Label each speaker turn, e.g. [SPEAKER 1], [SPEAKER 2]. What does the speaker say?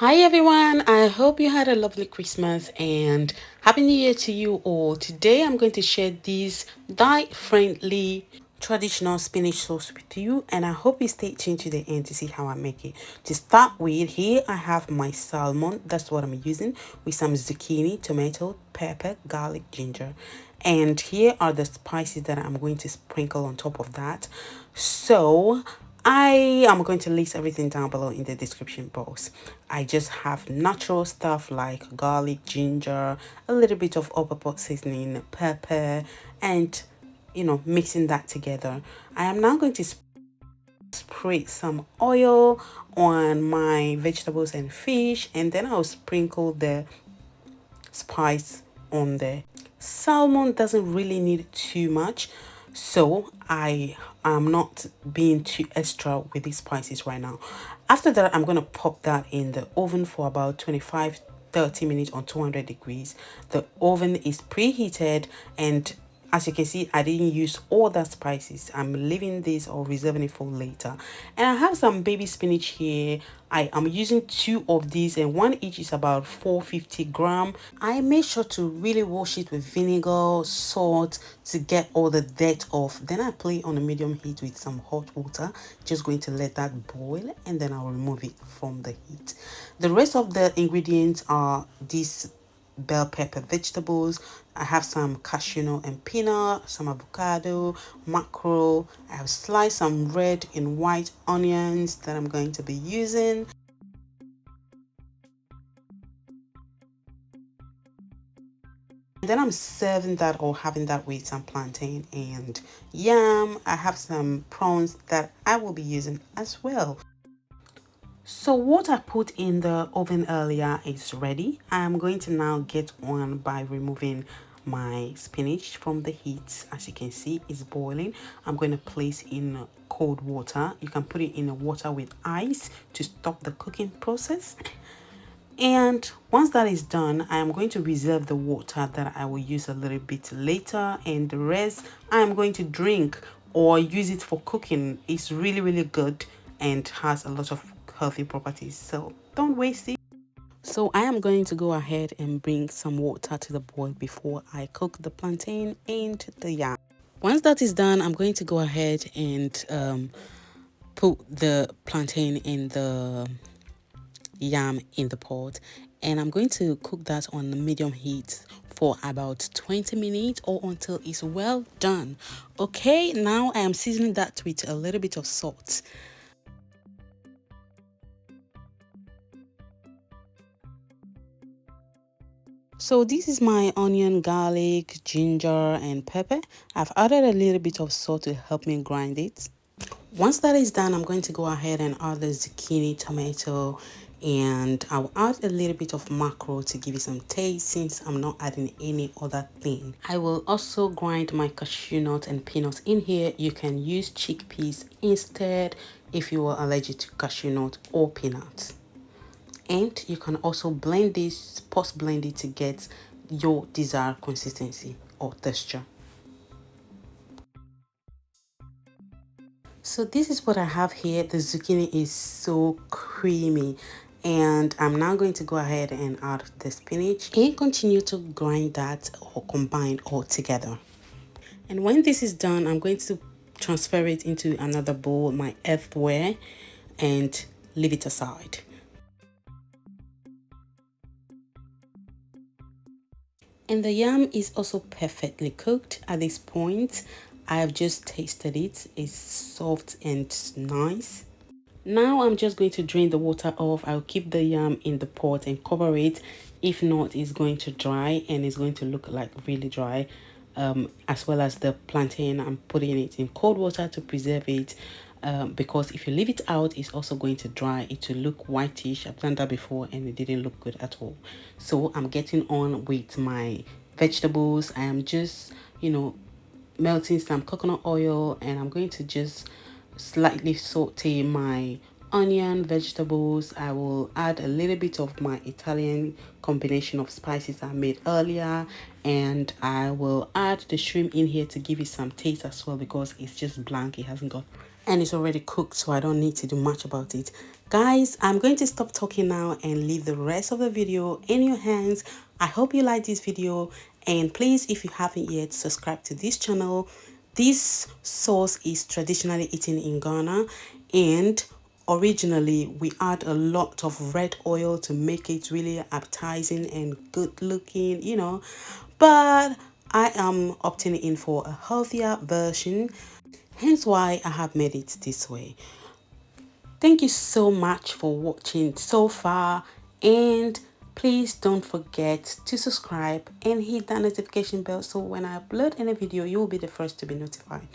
[SPEAKER 1] Hi everyone, I hope you had a lovely Christmas and Happy New Year to you all. Today I'm going to share this diet-friendly traditional spinach sauce with you, and I hope you stay tuned to the end to see how I make it. To start with, here I have my salmon, that's what I'm using, with some zucchini, tomato, pepper, garlic, ginger. And here are the spices that I'm going to sprinkle on top of that. So I am going to list everything down below in the description box. I just have natural stuff like garlic, ginger, a little bit of upper pot seasoning, pepper, and mixing that together. I am now going to spray some oil on my vegetables and fish, and then I'll sprinkle the spice on there. Salmon doesn't really need too much, so I am not being too extra with these spices right now. After that, I'm going to pop that in the oven for about 25-30 minutes on 200 degrees. The oven is preheated, and as you can see, I didn't use all the spices. I'm leaving this or reserving it for later. And I have some baby spinach here. I am using two of these, and one each is about 450 gram. I made sure to really wash it with vinegar, salt to get all the dirt off. Then I play on a medium heat with some hot water. Just going to let that boil, and then I'll remove it from the heat. The rest of the ingredients are these bell pepper vegetables. I have some cashew nut and peanut, some avocado, mackerel. I have sliced some red and white onions that I'm going to be using. Then I'm serving that or having that with some plantain and yam. I have some prawns that I will be using as well. So what I put in the oven earlier is ready. I'm going to now get on by removing my spinach from the heat. As you can see, it's boiling. I'm going to place in cold water. You can put it in the water with ice to stop the cooking process. And once that is done, I am going to reserve the water that I will use a little bit later, and the rest I am going to drink or use it for cooking. It's really good and has a lot of healthy properties, so don't waste it. So I am going to go ahead and bring some water to the boil before I cook the plantain and the yam. Once that is done, I'm going to go ahead and put the plantain in the yam in the pot, and I'm going to cook that on the medium heat for about 20 minutes or until it's well done. Okay, now I am seasoning that with a little bit of salt. So this is my onion, garlic, ginger, and pepper. I've added a little bit of salt to help me grind it. Once that is done, I'm going to go ahead and add the zucchini, tomato, and I'll add a little bit of mackerel to give it some taste since I'm not adding any other thing. I will also grind my cashew nut and peanuts in here. You can use chickpeas instead if you are allergic to cashew nut or peanuts. And you can also blend this, post blend it to get your desired consistency or texture. So this is what I have here. The zucchini is so creamy, and I'm now going to go ahead and add the spinach and continue to grind that or combine all together. And when this is done, I'm going to transfer it into another bowl, my earthware, and leave it aside. And the yam is also perfectly cooked at this point. I have just tasted it. It's soft and nice. Now I'm just going to drain the water off. I'll keep the yam in the pot and cover it. If not, it's going to dry and it's going to look like really dry. As well as the plantain, I'm putting it in cold water to preserve it. Because if you leave it out, it's also going to dry. It will look whitish. I've done that before and it didn't look good at all. So I'm getting on with my vegetables. I am just, melting some coconut oil, and I'm going to just slightly saute my onion, vegetables. I will add a little bit of my Italian combination of spices I made earlier, and I will add the shrimp in here to give it some taste as well because it's just blank, it hasn't got and it's already cooked, so I don't need to do much about it. Guys, I'm going to stop talking now and leave the rest of the video in your hands. I hope you like this video, and please, if you haven't yet, subscribe to this channel. This sauce is traditionally eaten in Ghana, and originally we add a lot of red oil to make it really appetizing and good looking, but I am opting in for a healthier version, hence why I have made it this way. Thank you so much for watching so far, and please don't forget to subscribe and hit that notification bell so when I upload any video you will be the first to be notified.